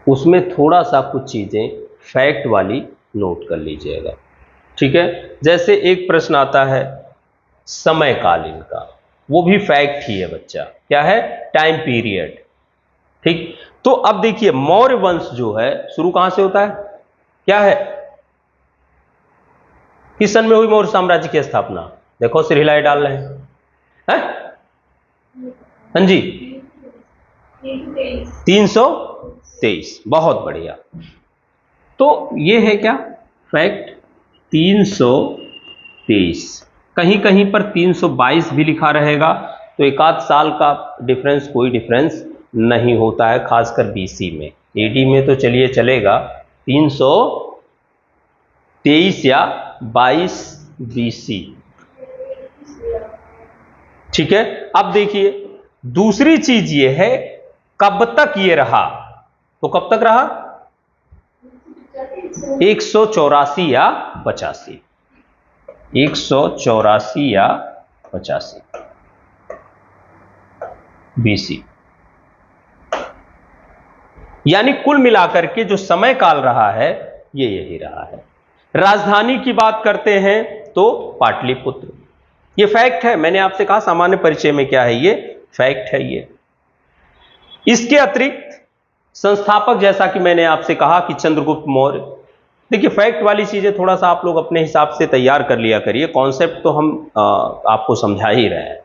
उसमें थोड़ा सा कुछ चीजें फैक्ट वाली नोट कर लीजिएगा, ठीक है। जैसे एक प्रश्न आता है समयकालीन का, वो भी फैक्ट ही है बच्चा, क्या है? टाइम पीरियड, ठीक। तो अब देखिए मौर्य वंश जो है शुरू कहां से होता है, क्या है, किस सन में हुई मौर्य साम्राज्य की स्थापना? देखो सिर हिलाए डाल रहे हैं, हाँ जी 323, बहुत बढ़िया। तो ये है क्या फैक्ट, 323, कहीं कहीं पर 322 भी लिखा रहेगा, तो 1 आध साल का डिफरेंस कोई डिफरेंस नहीं होता है, खासकर बीसी में। एडी में तो चलिए चलेगा, 323 या 22 बीसी, ठीक है। अब देखिए दूसरी चीज ये है कब तक ये रहा? तो कब तक रहा? 184 या 85, 184 या 85 BC। यानी कुल मिलाकर के जो समय काल रहा है ये यही रहा है। राजधानी की बात करते हैं तो पाटलिपुत्र, ये फैक्ट है। मैंने आपसे कहा सामान्य परिचय में क्या है, ये फैक्ट है ये। इसके अतिरिक्त संस्थापक, जैसा कि मैंने आपसे कहा कि चंद्रगुप्त मौर्य। देखिए फैक्ट वाली चीजें थोड़ा सा आप लोग अपने हिसाब से तैयार कर लिया करिए, कॉन्सेप्ट तो हम आपको समझा ही रहे हैं।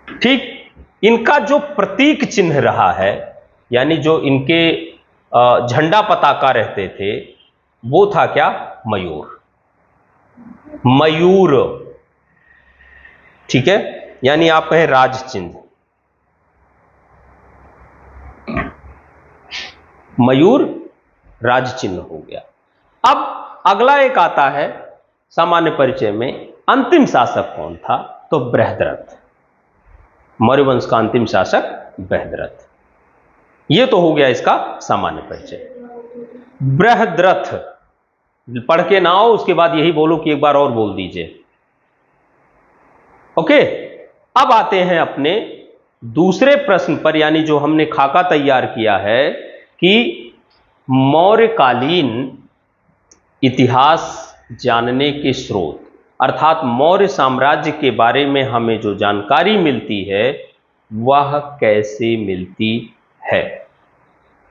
ठीक, इनका जो प्रतीक चिन्ह रहा है, यानी जो इनके झंडा पताका रहते थे, वो था क्या? मयूर। मयूर, ठीक है, यानी आप कहें राज चिन्ह, मयूर राज चिन्ह हो गया। अब अगला एक आता है सामान्य परिचय में, अंतिम शासक कौन था? तो बृहद्रथ, मौर्य वंश का अंतिम शासक बृहद्रथ। ये तो हो गया इसका सामान्य परिचय। बृहद्रथ पढ़ के ना आओ, उसके बाद यही बोलो कि एक बार और बोल दीजिए। ओके, अब आते हैं अपने दूसरे प्रश्न पर, यानी जो हमने खाका तैयार किया है कि मौर्यकालीन इतिहास जानने के स्रोत, अर्थात मौर्य साम्राज्य के बारे में हमें जो जानकारी मिलती है वह कैसे मिलती है।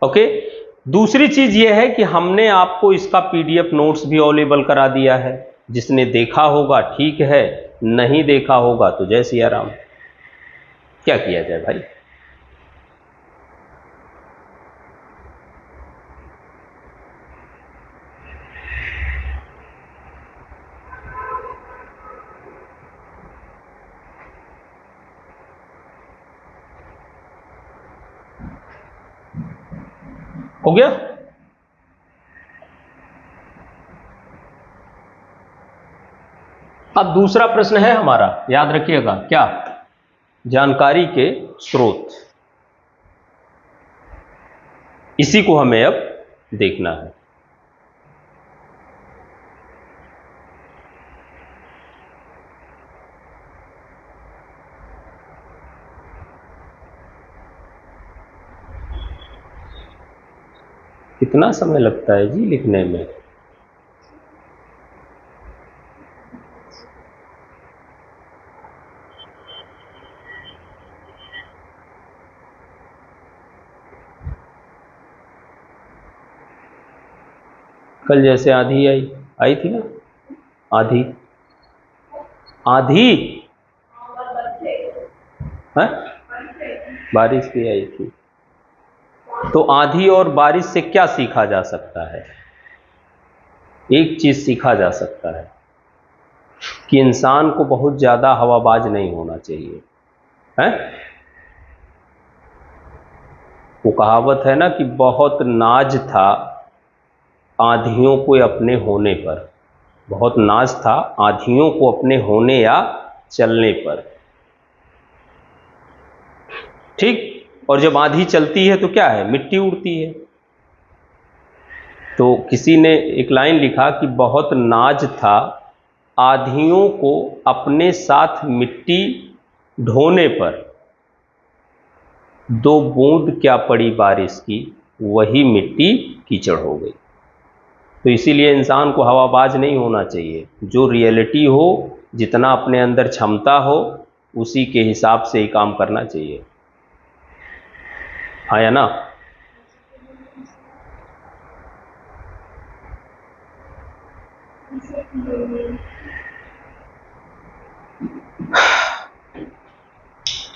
ओके, दूसरी चीज यह है कि हमने आपको इसका PDF नोट्स भी अवेलेबल करा दिया है। जिसने देखा होगा ठीक है, नहीं देखा होगा तो जय सिया राम। क्या किया जाए भाई? हो गया? अब दूसरा प्रश्न है हमारा, याद रखिएगा, क्या? जानकारी के स्रोत। इसी को हमें अब देखना है। कितना समय लगता है जी लिखने में? कल जैसे आंधी आई थी ना, आंधी, आंधी है, बारिश भी आई थी। तो आंधी और बारिश से क्या सीखा जा सकता है? एक चीज सीखा जा सकता है कि इंसान को बहुत ज्यादा हवाबाज नहीं होना चाहिए, है? वो कहावत है ना कि बहुत नाज था आंधियों को अपने होने पर, बहुत नाज था आंधियों को अपने होने या चलने पर। ठीक, और जब आंधी चलती है तो क्या है? मिट्टी उड़ती है। तो किसी ने एक लाइन लिखा कि बहुत नाज था आंधियों को अपने साथ मिट्टी ढोने पर, दो बूंद क्या पड़ी बारिश की, वही मिट्टी कीचड़ हो गई। तो इसीलिए इंसान को हवाबाज नहीं होना चाहिए, जो रियलिटी हो, जितना अपने अंदर क्षमता हो, उसी के हिसाब से ही काम करना चाहिए, हाँ या ना?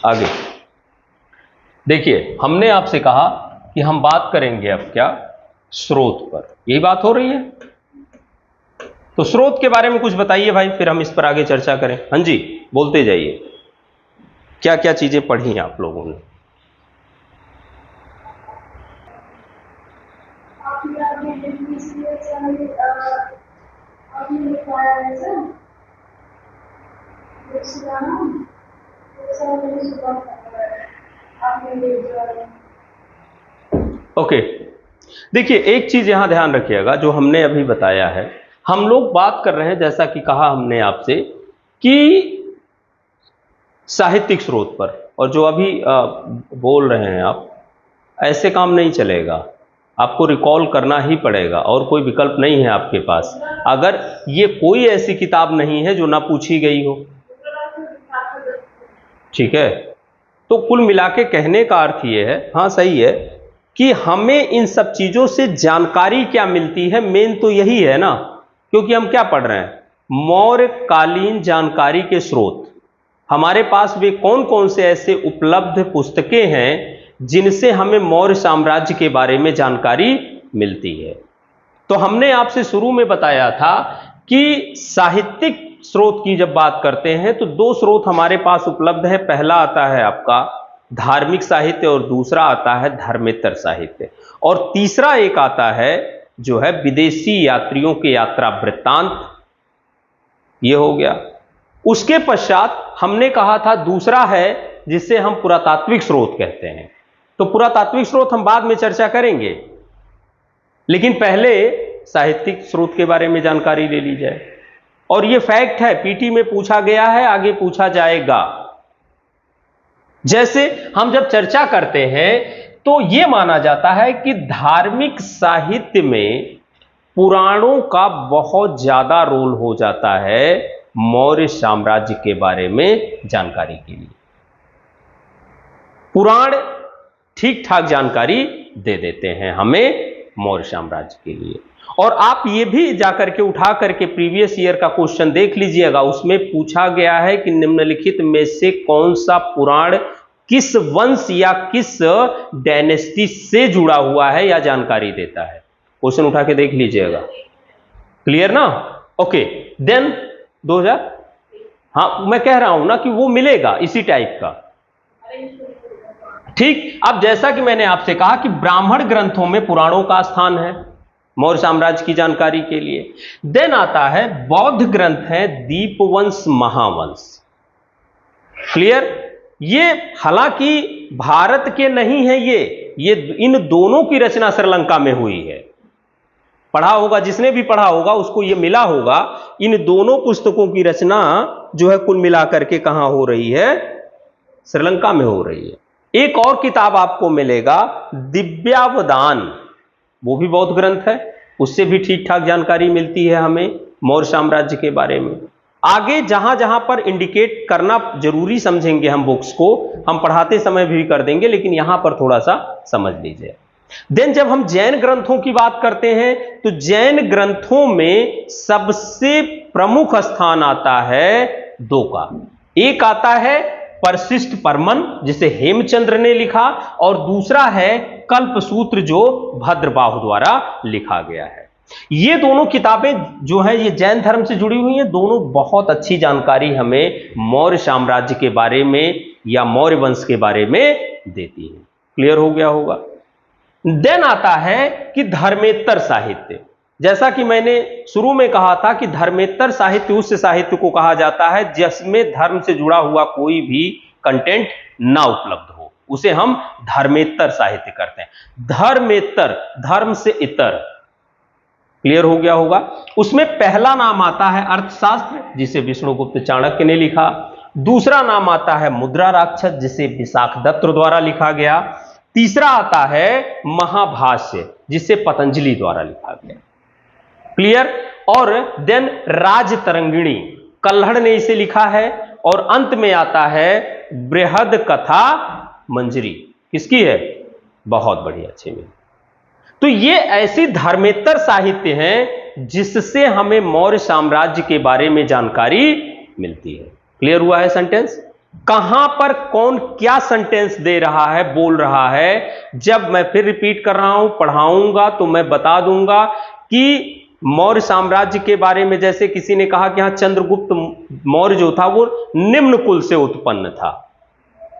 आगे देखिए, हमने आपसे कहा कि हम बात करेंगे अब क्या? स्रोत पर। यही बात हो रही है। तो स्रोत के बारे में कुछ बताइए भाई, फिर हम इस पर आगे चर्चा करें। हाँ जी, बोलते जाइए, क्या क्या चीजें पढ़ी आप लोगों ने? ओके, देखिए एक चीज यहां ध्यान रखिएगा, जो हमने अभी बताया है, हम लोग बात कर रहे हैं, जैसा कि कहा हमने आपसे, कि साहित्यिक स्रोत पर, और जो अभी बोल रहे हैं आप, ऐसे काम नहीं चलेगा, आपको रिकॉल करना ही पड़ेगा और कोई विकल्प नहीं है आपके पास। अगर ये कोई ऐसी किताब नहीं है जो ना पूछी गई हो, ठीक है। तो कुल मिला के कहने का अर्थ ये है, हाँ सही है, कि हमें इन सब चीजों से जानकारी क्या मिलती है, मेन तो यही है ना, क्योंकि हम क्या पढ़ रहे हैं, मौर्यकालीन जानकारी के स्रोत। हमारे पास वे कौन कौन से ऐसे उपलब्ध पुस्तकें हैं जिनसे हमें मौर्य साम्राज्य के बारे में जानकारी मिलती है। तो हमने आपसे शुरू में बताया था कि साहित्यिक स्रोत की जब बात करते हैं तो दो स्रोत हमारे पास उपलब्ध है। पहला आता है आपका धार्मिक साहित्य और दूसरा आता है धर्मेतर साहित्य, और तीसरा एक आता है जो है विदेशी यात्रियों के यात्रा वृत्तांत। ये हो गया। उसके पश्चात हमने कहा था दूसरा है जिसे हम पुरातात्विक स्रोत कहते हैं। तो पुरातात्विक स्रोत हम बाद में चर्चा करेंगे, लेकिन पहले साहित्यिक स्रोत के बारे में जानकारी ले ली जाए। और यह फैक्ट है, पीटी में पूछा गया है, आगे पूछा जाएगा। जैसे हम जब चर्चा करते हैं तो यह माना जाता है कि धार्मिक साहित्य में पुराणों का बहुत ज्यादा रोल हो जाता है मौर्य साम्राज्य के बारे में जानकारी के लिए। पुराण ठीक ठाक जानकारी दे देते हैं हमें मौर्य साम्राज्य के लिए। और आप ये भी जाकर के उठा करके प्रीवियस ईयर का क्वेश्चन देख लीजिएगा, उसमें पूछा गया है कि निम्नलिखित में से कौन सा पुराण किस वंश या किस डायनेस्टी से जुड़ा हुआ है या जानकारी देता है। क्वेश्चन उठा के देख लीजिएगा। क्लियर ना? ओके, देन 2000, हाँ मैं कह रहा हूं ना कि वो मिलेगा इसी टाइप का। ठीक। अब जैसा कि मैंने आपसे कहा कि ब्राह्मण ग्रंथों में पुराणों का स्थान है मौर्य साम्राज्य की जानकारी के लिए। देन आता है बौद्ध ग्रंथ है दीपवंश महावंश। क्लियर? ये हालांकि भारत के नहीं है, ये इन दोनों की रचना श्रीलंका में हुई है। पढ़ा होगा, जिसने भी पढ़ा होगा उसको ये मिला होगा। इन दोनों पुस्तकों की रचना जो है कुल मिलाकर के कहां हो रही है? श्रीलंका में हो रही है। एक और किताब आपको मिलेगा दिव्यावदान, वो भी बौद्ध ग्रंथ है, उससे भी ठीक ठाक जानकारी मिलती है हमें मौर्य साम्राज्य के बारे में। आगे जहां जहां पर इंडिकेट करना जरूरी समझेंगे हम बुक्स को, हम पढ़ाते समय भी कर देंगे, लेकिन यहां पर थोड़ा सा समझ लीजिए। देन जब हम जैन ग्रंथों की बात करते हैं तो जैन ग्रंथों में सबसे प्रमुख स्थान आता है दो का। एक आता है परशिष्ट परमन जिसे हेमचंद्र ने लिखा, और दूसरा है कल्पसूत्र जो भद्रबाहु द्वारा लिखा गया है। ये दोनों किताबें जो है ये जैन धर्म से जुड़ी हुई हैं। दोनों बहुत अच्छी जानकारी हमें मौर्य साम्राज्य के बारे में या मौर्य वंश के बारे में देती है। क्लियर हो गया होगा? देन आता है कि धर्मेतर साहित्य। जैसा कि मैंने शुरू में कहा था कि धर्मेतर साहित्य उस साहित्य को कहा जाता है जिसमें धर्म से जुड़ा हुआ कोई भी कंटेंट ना उपलब्ध हो, उसे हम धर्मेतर साहित्य करते हैं। धर्मेतर, धर्म से इतर। क्लियर हो गया होगा? उसमें पहला नाम आता है अर्थशास्त्र जिसे विष्णुगुप्त चाणक्य ने लिखा। दूसरा नाम आता है मुद्रा राक्षस जिसे विशाखदत्त द्वारा लिखा गया। तीसरा आता है महाभाष्य जिसे पतंजलि द्वारा लिखा गया। क्लियर? और देन राजतरंगिणी कल्हड़ ने इसे लिखा है। और अंत में आता है बृहद कथा मंजरी, किसकी है? बहुत बढ़िया, अच्छी में। तो ये ऐसी धर्मेतर साहित्य हैं जिससे हमें मौर्य साम्राज्य के बारे में जानकारी मिलती है। क्लियर हुआ है सेंटेंस? कहां पर कौन क्या सेंटेंस दे रहा है, बोल रहा है, जब मैं फिर रिपीट कर रहा हूं, पढ़ाऊंगा तो मैं बता दूंगा कि मौर्य साम्राज्य के बारे में, जैसे किसी ने कहा कि यहां चंद्रगुप्त मौर्य जो था वो निम्न कुल से उत्पन्न था,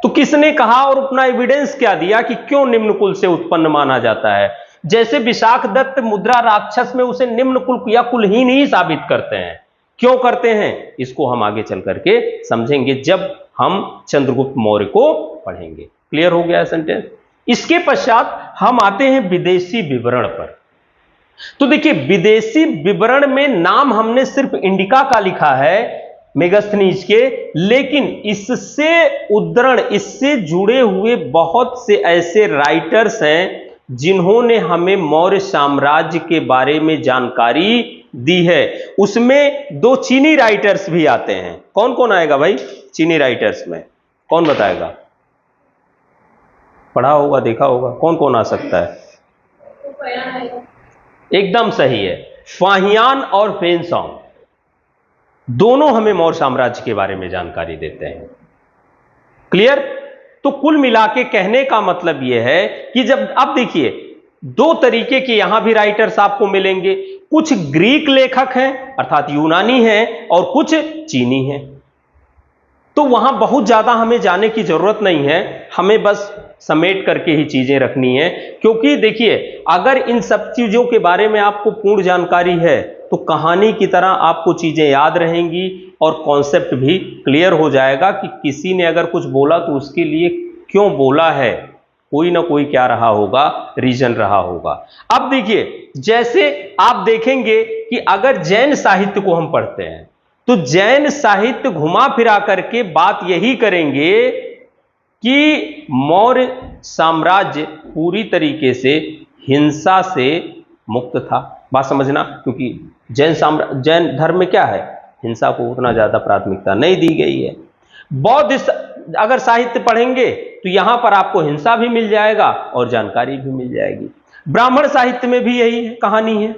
तो किसने कहा और अपना एविडेंस क्या दिया कि क्यों निम्न कुल से उत्पन्न माना जाता है? जैसे विशाखदत्त मुद्रा राक्षस में उसे निम्न कुल या कुलहीन ही साबित करते हैं। क्यों करते हैं इसको हम आगे चल करके समझेंगे जब हम चंद्रगुप्त मौर्य को पढ़ेंगे। क्लियर हो गया सेंटेंस। इसके पश्चात हम आते हैं विदेशी विवरण पर। तो देखिए विदेशी विवरण में नाम हमने सिर्फ इंडिका का लिखा है मेगास्थनीज के, लेकिन इससे उद्धरण, इससे जुड़े हुए बहुत से ऐसे राइटर्स हैं जिन्होंने हमें मौर्य साम्राज्य के बारे में जानकारी दी है। उसमें दो चीनी राइटर्स भी आते हैं। कौन कौन आएगा भाई चीनी राइटर्स में, कौन बताएगा? पढ़ा होगा, देखा होगा, कौन कौन आ सकता है? एकदम सही है, फाहियान और फेनसोंग दोनों हमें मौर्य साम्राज्य के बारे में जानकारी देते हैं। क्लियर? तो कुल मिला के कहने का मतलब यह है कि जब आप देखिए दो तरीके के यहां भी राइटर्स आपको मिलेंगे, कुछ ग्रीक लेखक हैं अर्थात यूनानी हैं और कुछ चीनी हैं। तो वहां बहुत ज्यादा हमें जाने की जरूरत नहीं है, हमें बस समेट करके ही चीजें रखनी है, क्योंकि देखिए अगर इन सब चीजों के बारे में आपको पूर्ण जानकारी है तो कहानी की तरह आपको चीजें याद रहेंगी और कॉन्सेप्ट भी क्लियर हो जाएगा कि किसी ने अगर कुछ बोला तो उसके लिए क्यों बोला है, कोई ना कोई क्या रहा होगा, रीजन रहा होगा। अब देखिए जैसे आप देखेंगे कि अगर जैन साहित्य को हम पढ़ते हैं तो जैन साहित्य घुमा फिरा करके बात यही करेंगे कि मौर्य साम्राज्य पूरी तरीके से हिंसा से मुक्त था। बात समझना, क्योंकि जैन धर्म में क्या है, हिंसा को उतना ज्यादा प्राथमिकता नहीं दी गई है। बौद्ध अगर साहित्य पढ़ेंगे तो यहां पर आपको हिंसा भी मिल जाएगा और जानकारी भी मिल जाएगी। ब्राह्मण साहित्य में भी यही कहानी है।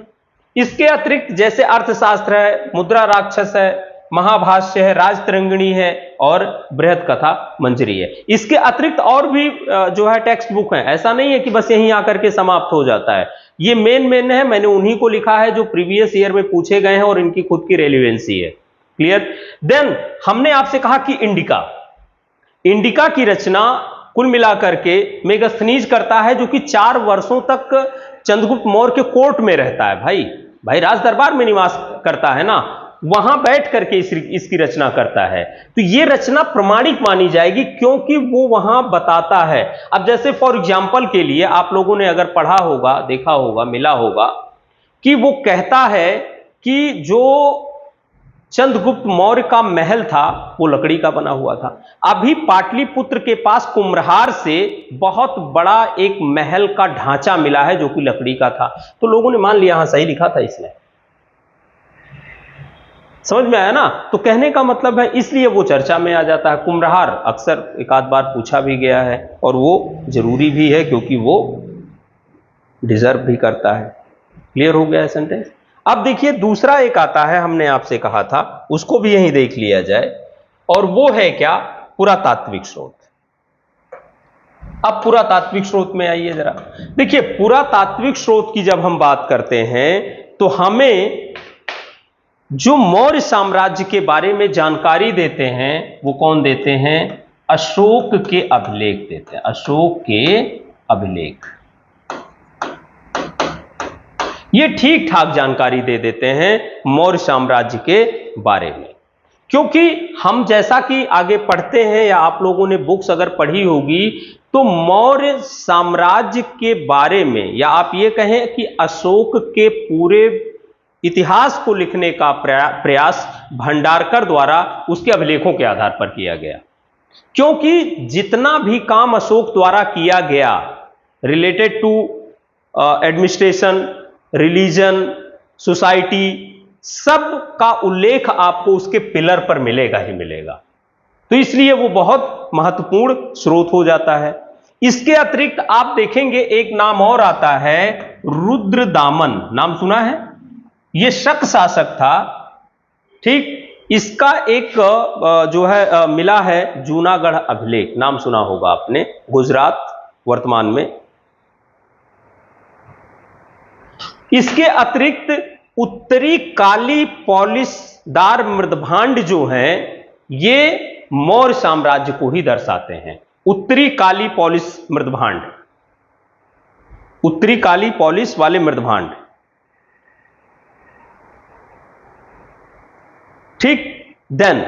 इसके अतिरिक्त जैसे अर्थशास्त्र है, मुद्रा राक्षस है, महाभाष्य है, राजतरंगिणी है और बृहद कथा मंजरी है। इसके अतिरिक्त और भी जो है टेक्स्ट बुक है, ऐसा नहीं है कि बस यहीं आकर के समाप्त हो जाता है। ये मेन है, मैंने उन्हीं को लिखा है जो प्रीवियस ईयर में पूछे गए हैं और इनकी खुद की रेलिवेंसी है। क्लियर? देन हमने आपसे कहा कि इंडिका की रचना कुल मिलाकर के मेगास्थनीज करता है, जो कि 4 वर्षों तक चंद्रगुप्त मौर्य के कोर्ट में रहता है। भाई राज दरबार में निवास करता है ना, वहां बैठ करके इसकी रचना करता है। तो यह रचना प्रमाणिक मानी जाएगी क्योंकि वो वहां बताता है। अब जैसे फॉर एग्जांपल के लिए आप लोगों ने अगर पढ़ा होगा, देखा होगा, मिला होगा कि वो कहता है कि जो चंद्रगुप्त मौर्य का महल था वो लकड़ी का बना हुआ था। अभी पाटलिपुत्र के पास कुम्हरार से बहुत बड़ा एक महल का ढांचा मिला है जो कि लकड़ी का था। तो लोगों ने मान लिया, हां सही लिखा था इसने। समझ में आया ना? तो कहने का मतलब है इसलिए वो चर्चा में आ जाता है। कुम्हरार अक्सर एक आध बार पूछा भी गया है और वो जरूरी भी है क्योंकि वो डिजर्व भी करता है। क्लियर हो गया है सेंटेंस? अब देखिए दूसरा एक आता है, हमने आपसे कहा था उसको भी यहीं देख लिया जाए, और वो है क्या? पुरातात्विक स्रोत। अब पुरातात्विक स्रोत में आइए जरा। देखिए पुरातात्विक स्रोत की जब हम बात करते हैं तो हमें जो मौर्य साम्राज्य के बारे में जानकारी देते हैं वो कौन देते हैं? अशोक के अभिलेख देते हैं। अशोक के अभिलेख ये ठीक ठाक जानकारी दे देते हैं मौर्य साम्राज्य के बारे में, क्योंकि हम जैसा कि आगे पढ़ते हैं या आप लोगों ने बुक्स अगर पढ़ी होगी तो मौर्य साम्राज्य के बारे में, या आप ये कहें कि अशोक के पूरे इतिहास को लिखने का प्रयास भंडारकर द्वारा उसके अभिलेखों के आधार पर किया गया। क्योंकि जितना भी काम अशोक द्वारा किया गया related to administration, religion, society, सब का उल्लेख आपको उसके पिलर पर मिलेगा ही मिलेगा। तो इसलिए वो बहुत महत्वपूर्ण स्रोत हो जाता है। इसके अतिरिक्त आप देखेंगे एक नाम और आता है, रुद्रदामन। नाम सुना है? ये शक शासक था, ठीक। इसका एक जो है मिला है जूनागढ़ अभिलेख, नाम सुना होगा आपने, गुजरात वर्तमान में। इसके अतिरिक्त उत्तरी काली पॉलिशदार मृदभांड जो हैं ये मौर्य साम्राज्य को ही दर्शाते हैं। उत्तरी काली पॉलिश मृदभांड, उत्तरी काली पॉलिश वाले मृदभांड, ठीक। देन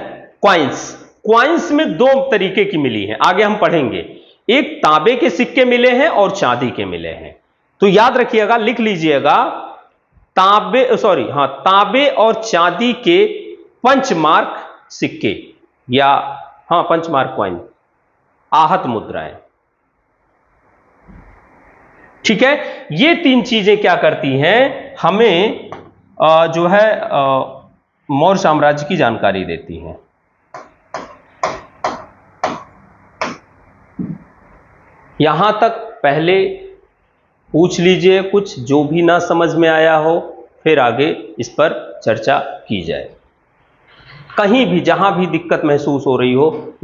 क्वाइंस में 2 तरीके की मिली हैं, आगे हम पढ़ेंगे। एक तांबे के सिक्के मिले हैं और चांदी के मिले हैं। तो याद रखिएगा, लिख लीजिएगा, तांबे और चांदी के पंचमार्क सिक्के, या पंचमार्क कॉइन, आहत मुद्राएं। ठीक है, ये तीन चीजें क्या करती हैं, हमें जो है मौर्य साम्राज्य की जानकारी देती हैं। यहां तक पहले पूछ लीजिए, कुछ जो भी ना समझ में आया हो, फिर आगे इस पर चर्चा की जाए। कहीं भी जहां भी दिक्कत महसूस हो रही हो तुरंत